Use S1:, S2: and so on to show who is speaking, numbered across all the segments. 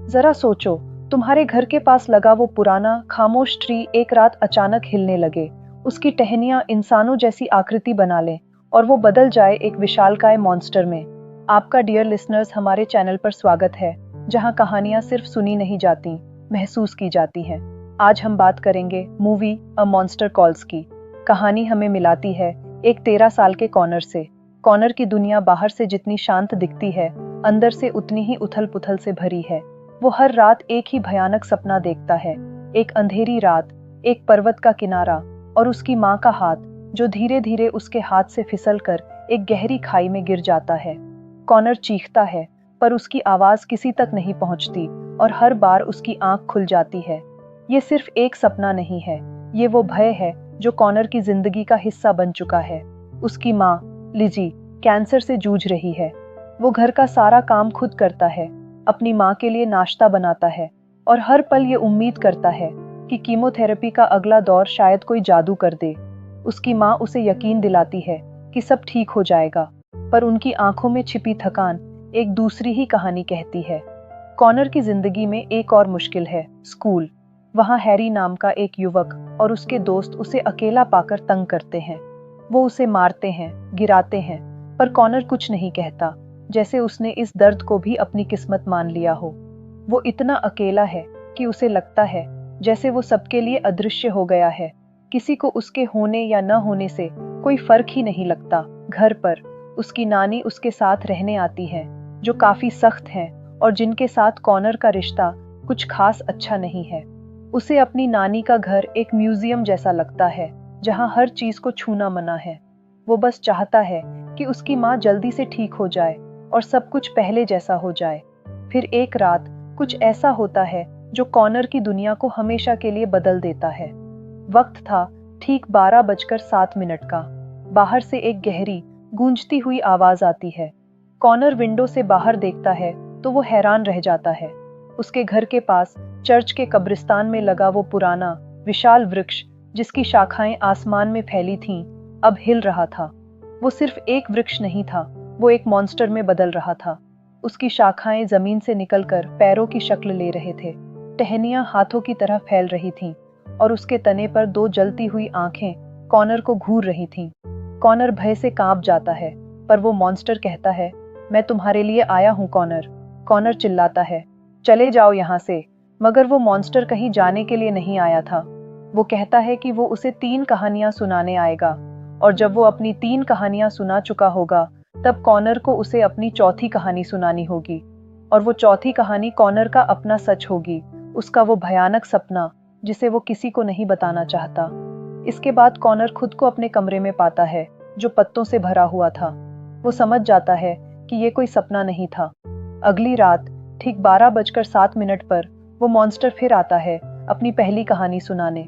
S1: जरा सोचो, तुम्हारे घर के पास लगा वो पुराना खामोश ट्री एक रात अचानक हिलने लगे, उसकी टहनियां इंसानों जैसी आकृति बना ले और वो बदल जाए एक विशालकाय मॉन्स्टर में। आपका डियर लिसनर्स हमारे चैनल पर स्वागत है, जहां कहानियां सिर्फ सुनी नहीं जाती, महसूस की जाती हैं। आज हम बात करेंगे मूवी अ मॉन्स्टर कॉल्स की। कहानी हमें मिलाती है एक 13 साल के कॉनर से। कॉनर की दुनिया बाहर से जितनी शांत दिखती है, अंदर से उतनी ही उथल पुथल से भरी है। वो हर रात एक ही भयानक सपना देखता है, एक अंधेरी रात, एक पर्वत का किनारा और उसकी माँ का हाथ जो धीरे धीरे उसके हाथ से फिसलकर एक गहरी खाई में गिर जाता है। कॉनर चीखता है, पर उसकी आवाज किसी तक नहीं पहुंचती और हर बार उसकी आंख खुल जाती है। ये सिर्फ एक सपना नहीं है, ये वो भय है जो कॉनर की जिंदगी का हिस्सा बन चुका है। उसकी माँ लिजी कैंसर से जूझ रही है। वो घर का सारा काम खुद करता है, अपनी माँ के लिए नाश्ता बनाता है और हर पल ये उम्मीद करता है कि कीमोथेरेपी का अगला दौर शायद कोई जादू कर दे। उसकी माँ उसे यकीन दिलाती है कि सब ठीक हो जाएगा, पर उनकी आंखों में छिपी थकान एक दूसरी ही कहानी कहती है। कॉनर की जिंदगी में एक और मुश्किल है, स्कूल। वहाँ हैरी नाम का एक युवक और उसके दोस्त उसे अकेला पाकर तंग करते हैं। वो उसे मारते हैं, गिराते हैं, पर कॉनर कुछ नहीं कहता, जैसे उसने इस दर्द को भी अपनी किस्मत मान लिया हो। वो इतना अकेला है कि उसे लगता है जैसे वो सबके लिए अदृश्य हो गया है। किसी को उसके होने या न होने से कोई फर्क ही नहीं लगता। घर पर उसकी नानी उसके साथ रहने आती है, जो काफी सख्त हैं और जिनके साथ कॉनर का रिश्ता कुछ खास अच्छा नहीं है। उसे अपनी नानी का घर एक म्यूजियम जैसा लगता है, जहां हर चीज को छूना मना है। वो बस चाहता है कि उसकी माँ जल्दी से ठीक हो जाए और सब कुछ पहले जैसा हो जाए। फिर एक रात कुछ ऐसा होता है जो कॉनर की दुनिया को हमेशा के लिए बदल देता है। वक्त था ठीक 12:07 का। बाहर से एक गहरी गूंजती हुई आवाज आती है। कॉनर विंडो से बाहर देखता है तो वो हैरान रह जाता है। उसके घर के पास चर्च के कब्रिस्तान में लगा वो पुराना विशाल वृक्ष, जिसकी शाखाएं आसमान में फैली थीं, अब हिल रहा था। वो सिर्फ एक वृक्ष नहीं था, वो एक मॉन्स्टर में बदल रहा था। उसकी शाखाएं जमीन से निकलकर पैरों की शक्ल ले रहे थे, टहनियां हाथों की तरह फैल रही थीं और उसके तने पर दो जलती हुई आंखें कॉनर को घूर रही थीं। कॉनर भय से कांप जाता है, पर वो मॉन्स्टर कहता है, मैं तुम्हारे लिए आया हूं कॉनर। कॉनर चिल्लाता है, चले जाओ यहाँ से। मगर वो मॉन्स्टर कहीं जाने के लिए नहीं आया था। वो कहता है कि वो उसे 3 कहानियां सुनाने आएगा, और जब वो अपनी 3 कहानियां सुना चुका होगा, तब कॉनर को उसे अपनी चौथी कहानी सुनानी होगी। और वो चौथी कहानी कॉनर का अपना सच होगी, उसका वो भयानक सपना जिसे वो किसी को नहीं बताना चाहता। इसके बाद कॉनर खुद को अपने कमरे में पाता है, जो पत्तों से भरा हुआ था। वो समझ जाता है कि ये कोई सपना नहीं था। अगली रात ठीक 12:07 पर वो मॉन्स्टर फिर आता है अपनी पहली कहानी सुनाने।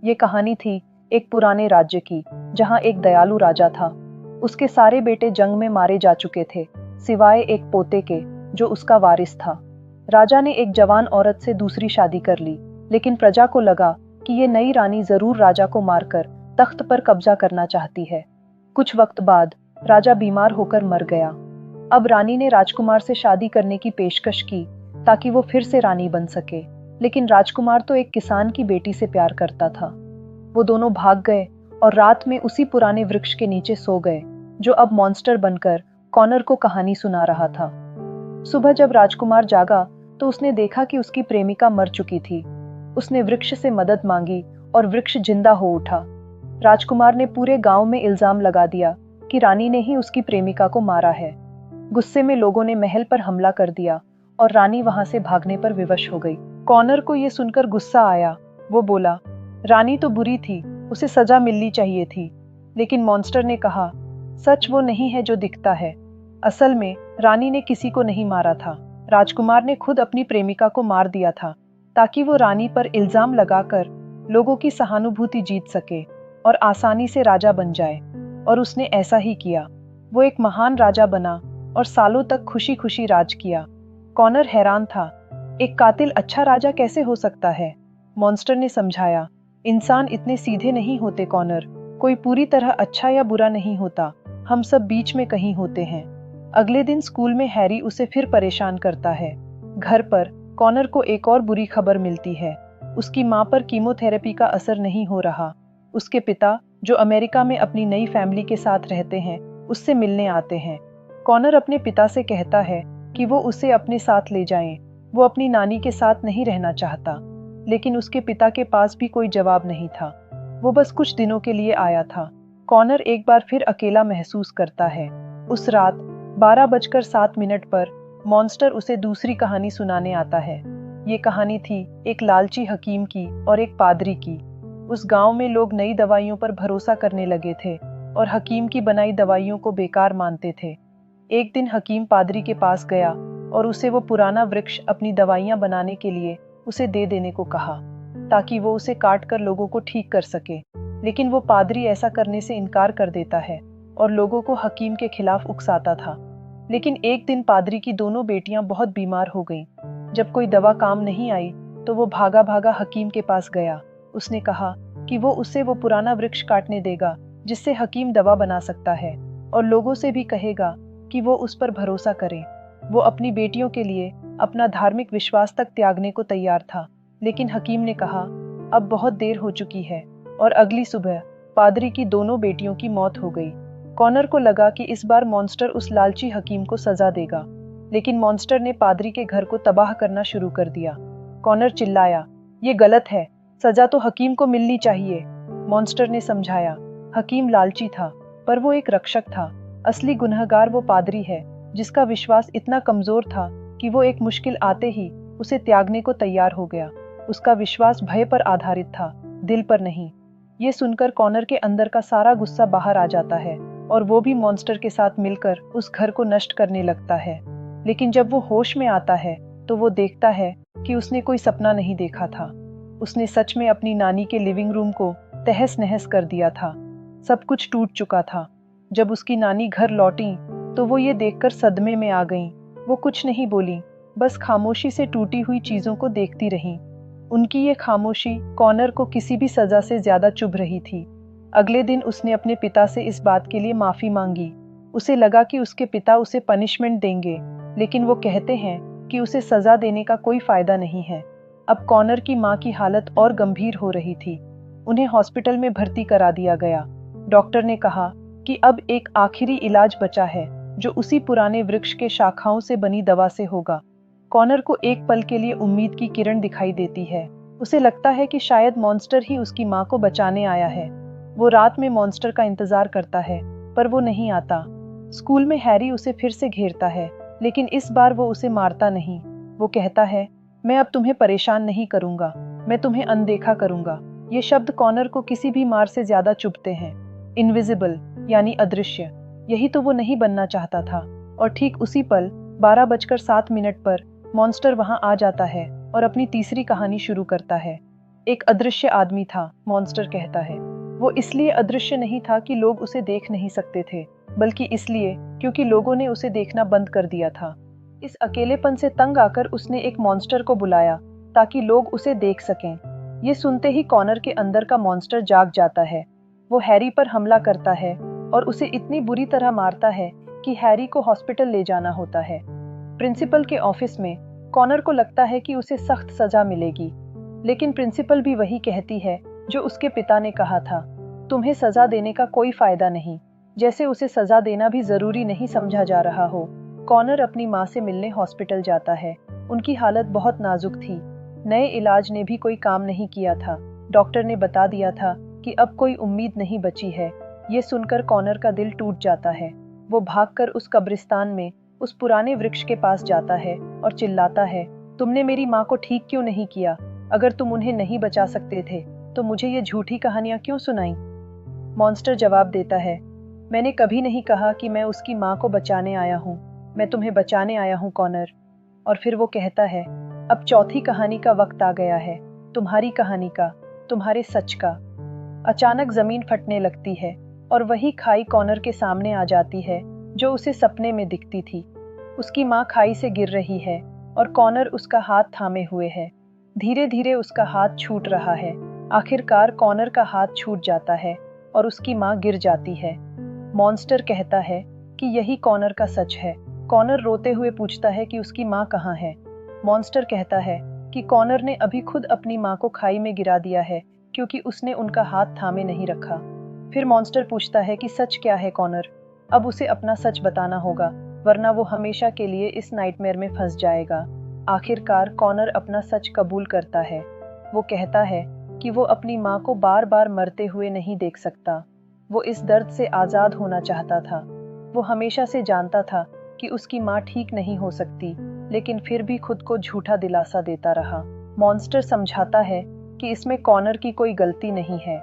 S1: ये कहानी थी एक पुराने राज्य की, जहां एक दयालु राजा था। उसके सारे बेटे जंग में मारे जा चुके थे, सिवाय एक पोते के जो उसका वारिस था। राजा ने एक जवान औरत से दूसरी शादी कर ली, लेकिन प्रजा को लगा कि ये नई रानी जरूर राजा को मारकर तख्त पर कब्जा करना चाहती है। कुछ वक्त बाद राजा बीमार होकर मर गया। अब रानी ने राजकुमार से शादी करने की पेशकश की ताकि वो फिर से रानी बन सके, लेकिन राजकुमार तो एक किसान की बेटी से प्यार करता था। वो दोनों भाग गए और रात में उसी पुराने वृक्ष के नीचे सो गए, जो अब मॉन्स्टर बनकर कॉनर को कहानी सुना रहा था। सुबह जब राजकुमार जागा तो उसने देखा कि उसकी प्रेमिका मर चुकी थी। उसने वृक्ष से मदद मांगी और वृक्ष जिंदा हो उठा। राजकुमार ने पूरे गांव में इल्जाम लगा दिया कि रानी ने ही उसकी प्रेमिका को मारा है। गुस्से में लोगों ने महल पर हमला कर दिया और रानी वहां से भागने पर विवश हो गई। कॉनर को यह सुनकर गुस्सा आया। वो बोला, रानी तो बुरी थी, उसे सजा मिलनी चाहिए थी। लेकिन मॉन्स्टर ने कहा, सच वो नहीं है जो दिखता है। असल में रानी ने किसी को नहीं मारा था। राजकुमार ने खुद अपनी प्रेमिका को मार दिया था, ताकि वो रानी पर इल्जाम लगाकर लोगों की सहानुभूति जीत सके और आसानी से राजा बन जाए। और उसने ऐसा ही किया। वो एक महान राजा बना और सालों तक खुशी खुशी राज किया। कॉनर हैरान था, एक कातिल अच्छा राजा कैसे हो सकता है? मॉन्स्टर ने समझाया, इंसान इतने सीधे नहीं होते कॉनर, कोई पूरी तरह अच्छा या बुरा नहीं होता, हम सब बीच में कहीं होते हैं। अगले दिन स्कूल में हैरी उसे फिर परेशान करता है। घर पर कॉनर को एक और बुरी खबर मिलती है। उसकी मां पर कीमोथेरेपी का असर नहीं हो रहा। उसके पिता, जो अमेरिका में अपनी नई फैमिली के साथ रहते हैं, उससे मिलने आते हैं। कॉनर अपने पिता से कहता है कि वो उसे अपने साथ ले जाएं। वो अपनी नानी के साथ नहीं रहना चाहता, लेकिन उसके पिता के पास भी कोई जवाब नहीं था। वो बस कुछ दिनों के लिए आया था। कॉनर एक बार फिर अकेला महसूस करता है। उस रात 12:07 पर मॉन्स्टर उसे दूसरी कहानी सुनाने आता है। ये कहानी थी एक लालची हकीम की और एक पादरी की। उस गांव में लोग नई दवाइयों पर भरोसा करने लगे थे और हकीम की बनाई दवाइयों को बेकार मानते थे। एक दिन हकीम पादरी के पास गया और उसे वो पुराना वृक्ष अपनी दवाइयां बनाने के लिए उसे दे देने को कहा, ताकि वो उसे काट कर लोगों को ठीक कर सके। लेकिन वो पादरी ऐसा करने से इनकार कर देता है और लोगों को हकीम के खिलाफ उकसाता था। लेकिन एक दिन पादरी की दोनों बेटियां बहुत बीमार हो गईं। जब कोई दवा काम नहीं आई तो वो भागा भागा हकीम के पास गया। उसने कहा कि वो उसे वो पुराना वृक्ष काटने देगा जिससे हकीम दवा बना सकता है, और लोगों से भी कहेगा कि वो उस पर भरोसा करें। वो अपनी बेटियों के लिए अपना धार्मिक विश्वास तक त्यागने को तैयार था। लेकिन हकीम ने कहा, अब बहुत देर हो चुकी है, और अगली सुबह पादरी की दोनों बेटियों की मौत हो गई। कॉनर को लगा कि इस बार मॉन्स्टर उस लालची हकीम को सजा देगा, लेकिन मॉन्स्टर ने पादरी के घर को तबाह करना शुरू कर दिया। कॉनर चिल्लाया, ये गलत है, सजा तो हकीम को मिलनी चाहिए। मॉन्स्टर ने समझाया, हकीम लालची था, पर वो एक रक्षक था। असली गुनहगार वो पादरी है जिसका विश्वास इतना कमजोर था कि वो एक मुश्किल आते ही उसे त्यागने को तैयार हो गया। उसका विश्वास भय पर आधारित था, दिल पर नहीं। ये सुनकर कॉनर के अंदर का सारा गुस्सा बाहर आ जाता है और वो भी मॉन्स्टर के साथ मिलकर उस घर को नष्ट करने लगता है। लेकिन जब वो होश में आता है तो वो देखता है कि उसने कोई सपना नहीं देखा था। उसने सच में अपनी नानी के लिविंग रूम को तहस नहस कर दिया था। सब कुछ टूट चुका था। जब उसकी नानी घर लौटी तो वो ये देखकर सदमे में आ गईं। वो कुछ नहीं बोली, बस खामोशी से टूटी हुई चीजों को देखती रहीं। उनकी ये खामोशी कॉनर को किसी भी सजा से ज्यादा चुभ रही थी। अगले दिन उसने अपने पिता से इस बात के लिए माफी मांगी। उसे लगा कि उसके पिता उसे पनिशमेंट देंगे, लेकिन वो कहते हैं कि उसे सजा देने का कोई फायदा नहीं है। अब कॉनर की मां की हालत और गंभीर हो रही थी। उन्हें हॉस्पिटल में भर्ती करा दिया गया। डॉक्टर ने कहा कि अब एक आखिरी इलाज बचा है, जो उसी पुराने वृक्ष के शाखाओं से बनी दवा से होगा। कॉनर को एक पल के लिए उम्मीद की किरण दिखाई देती है। उसे लगता है कि शायद मॉन्स्टर ही उसकी मां को बचाने आया है। वो रात में मॉन्स्टर का इंतजार करता है, पर वो नहीं आता। स्कूल में हैरी उसे फिर से घेरता है, लेकिन इस बार वो उसे मारता नहीं। वो कहता है, मैं अब तुम्हें परेशान नहीं करूंगा, मैं तुम्हें अनदेखा करूंगा। ये शब्द कॉनर को किसी भी मार से ज्यादा चुभते हैं। इनविजिबल यानी अदृश्य, यही तो वो नहीं बनना चाहता था। और ठीक उसी पल 12:07 पर मॉन्स्टर वहां आ जाता है और अपनी तीसरी कहानी शुरू करता है। एक अदृश्य आदमी था, मॉन्स्टर कहता है। वो इसलिए अदृश्य नहीं था कि लोग उसे देख नहीं सकते थे, बल्कि इसलिए क्योंकि लोगों ने उसे देखना बंद कर दिया था। इस अकेलेपन से तंग आकर उसने एक मॉन्स्टर को बुलाया ताकि लोग उसे देख सकें। ये सुनते ही कॉनर के अंदर का मॉन्स्टर जाग जाता है। वो हैरी पर हमला करता है और उसे इतनी बुरी तरह मारता है कि हैरी को हॉस्पिटल ले जाना होता है। प्रिंसिपल के ऑफिस में कॉनर को लगता है कि उसे सख्त सजा मिलेगी, लेकिन प्रिंसिपल भी वही कहती है जो उसके पिता ने कहा था, तुम्हें सजा देने का कोई फायदा नहीं, जैसे उसे सजा देना भी जरूरी नहीं समझा जा रहा हो। कॉनर अपनी माँ से मिलने हॉस्पिटल जाता है। उनकी हालत बहुत नाजुक थी। नए इलाज ने भी कोई काम नहीं किया था। डॉक्टर ने बता दिया था कि अब कोई उम्मीद नहीं बची है। ये सुनकर कॉनर का दिल टूट जाता है। वो भागकर उस कब्रिस्तान में उस पुराने वृक्ष के पास जाता है और चिल्लाता है, तुमने मेरी माँ को ठीक क्यों नहीं किया? अगर तुम उन्हें नहीं बचा सकते थे तो मुझे ये झूठी कहानियां क्यों सुनाई? मॉन्स्टर जवाब देता है, मैंने कभी नहीं कहा कि मैं उसकी माँ को बचाने आया हूँ। मैं तुम्हें बचाने आया हूँ कॉनर। और फिर वो कहता है, अब चौथी कहानी का वक्त आ गया है, तुम्हारी कहानी का, तुम्हारे सच का। अचानक जमीन फटने लगती है और वही खाई कॉनर के सामने आ जाती है जो उसे सपने में दिखती थी। उसकी माँ खाई से गिर रही है और कॉनर उसका हाथ थामे हुए है। धीरे धीरे उसका हाथ छूट रहा है। आखिरकार कॉनर का हाथ छूट जाता है और उसकी माँ गिर जाती है। मॉन्स्टर कहता है कि यही कॉनर का सच है। कॉनर रोते हुए पूछता है कि उसकी माँ कहाँ है। मॉन्स्टर कहता है कि कॉनर ने अभी खुद अपनी माँ को खाई में गिरा दिया है क्योंकि उसने उनका हाथ थामे नहीं रखा। फिर मॉन्स्टर पूछता है कि सच क्या है कॉनर। अब उसे अपना सच बताना होगा, वरना वो हमेशा के लिए इस नाइटमेयर में फंस जाएगा। आखिरकार कॉनर अपना सच कबूल करता है। वो कहता है कि वो अपनी माँ को बार बार मरते हुए नहीं देख सकता। वो इस दर्द से आज़ाद होना चाहता था। वो हमेशा से जानता था कि उसकी माँ ठीक नहीं हो सकती, लेकिन फिर भी खुद को झूठा दिलासा देता रहा। मॉन्स्टर समझाता है कि इसमें कॉनर की कोई गलती नहीं है।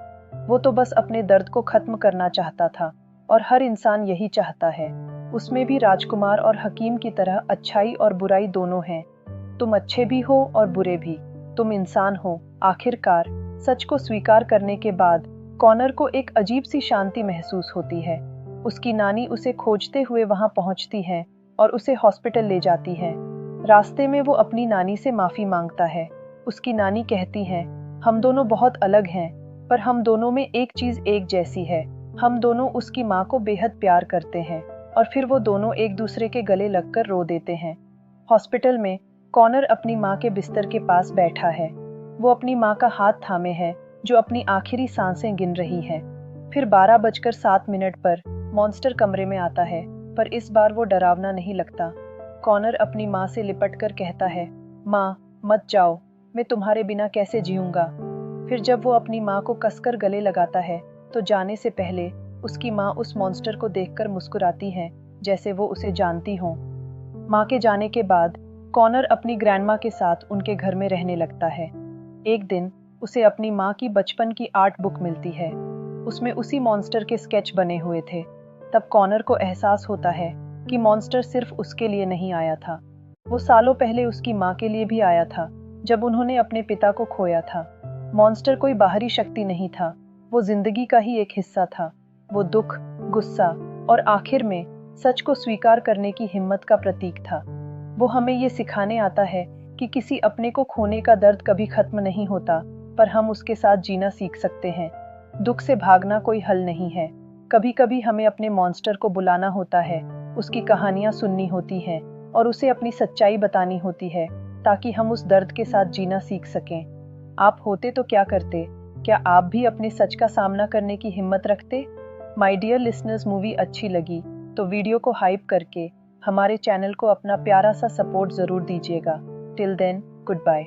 S1: वो तो बस अपने दर्द को खत्म करना चाहता था, और हर इंसान यही चाहता है। उसमें भी राजकुमार और हकीम की तरह अच्छाई और बुराई दोनों हैं। तुम अच्छे भी हो और बुरे भी, तुम इंसान हो। आखिरकार सच को स्वीकार करने के बाद कॉनर को एक अजीब सी शांति महसूस होती है। उसकी नानी उसे खोजते हुए वहां पहुंचती है और उसे हॉस्पिटल ले जाती है। रास्ते में वो अपनी नानी से माफी मांगता है। उसकी नानी कहती है, हम दोनों बहुत अलग हैं, पर हम दोनों में एक चीज एक जैसी है। हम दोनों उसकी माँ को बेहद प्यार करते हैं। और फिर वो दोनों एक दूसरे के गले लगकर रो देते हैं। हॉस्पिटल में कॉनर अपनी माँ के बिस्तर के पास बैठा है। वो अपनी माँ का हाथ थामे है, जो अपनी आखिरी सांसें गिन रही है। फिर 12:07 पर मॉन्स्टर कमरे में आता है, पर इस बार वो डरावना नहीं लगता। कॉनर अपनी माँ से लिपटकर कहता है, माँ मत जाओ, मैं तुम्हारे बिना कैसे जीऊंगा। फिर जब वो अपनी माँ को कसकर गले लगाता है, तो जाने से पहले उसकी माँ उस मॉन्स्टर को देखकर मुस्कुराती है, जैसे वो उसे जानती हो। माँ के जाने के बाद कॉनर अपनी ग्रैंडमा के साथ उनके घर में रहने लगता है। एक दिन उसे अपनी माँ की बचपन की आर्ट बुक मिलती है। उसमें उसी मॉन्स्टर के स्केच बने हुए थे। तब कॉनर को एहसास होता है कि मॉन्स्टर सिर्फ उसके लिए नहीं आया था। वो सालों पहले उसकी माँ के लिए भी आया था, जब उन्होंने अपने पिता को खोया था। मॉन्स्टर कोई बाहरी शक्ति नहीं था, वो जिंदगी का ही एक हिस्सा था। वो दुख, गुस्सा और आखिर में सच को स्वीकार करने की हिम्मत का प्रतीक था। वो हमें ये सिखाने आता है कि किसी अपने को खोने का दर्द कभी खत्म नहीं होता, पर हम उसके साथ जीना सीख सकते हैं। दुख से भागना कोई हल नहीं है। कभी कभी हमें अपने मॉन्स्टर को बुलाना होता है, उसकी कहानियां सुननी होती हैं और उसे अपनी सच्चाई बतानी होती है, ताकि हम उस दर्द के साथ जीना सीख सकें। आप होते तो क्या करते? क्या आप भी अपने सच का सामना करने की हिम्मत रखते? माय डियर लिसनर्स, मूवी अच्छी लगी तो वीडियो को हाइप करके हमारे चैनल को अपना प्यारा सा सपोर्ट जरूर दीजिएगा। Till then, good bye.